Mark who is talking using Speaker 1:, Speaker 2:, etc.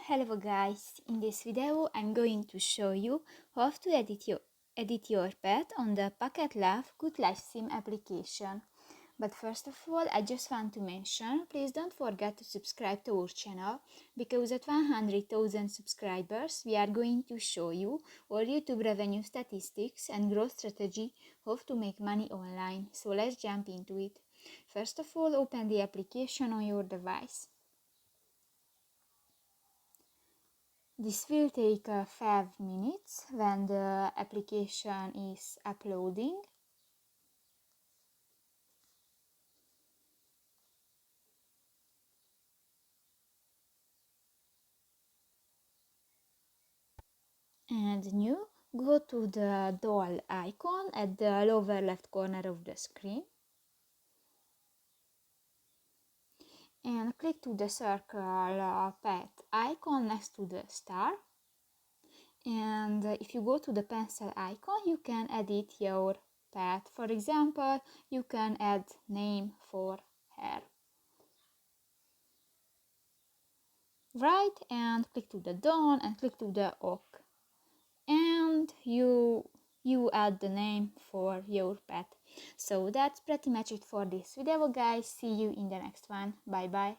Speaker 1: Hello guys, in this video I'm going to show you how to edit your pet on the Pocket Love Good Life Sim application. But first of all, I just want to mention, please don't forget to subscribe to our channel, because at 100,000 subscribers we are going to show you our YouTube revenue statistics and growth strategy, how to make money online. So let's jump into it. First of all, open the application on your device. This will take 5 minutes when the application is uploading. And new, go to the doll icon at the lower left corner of the screen. And click to the circle pet icon next to the star. And if you go to the pencil icon, you can edit your pet. For example, you can add name for her. Right, and click to the dawn and click to the oak. And you add the name for your pet. So that's pretty much it for this video, guys. See you in the next one. Bye bye.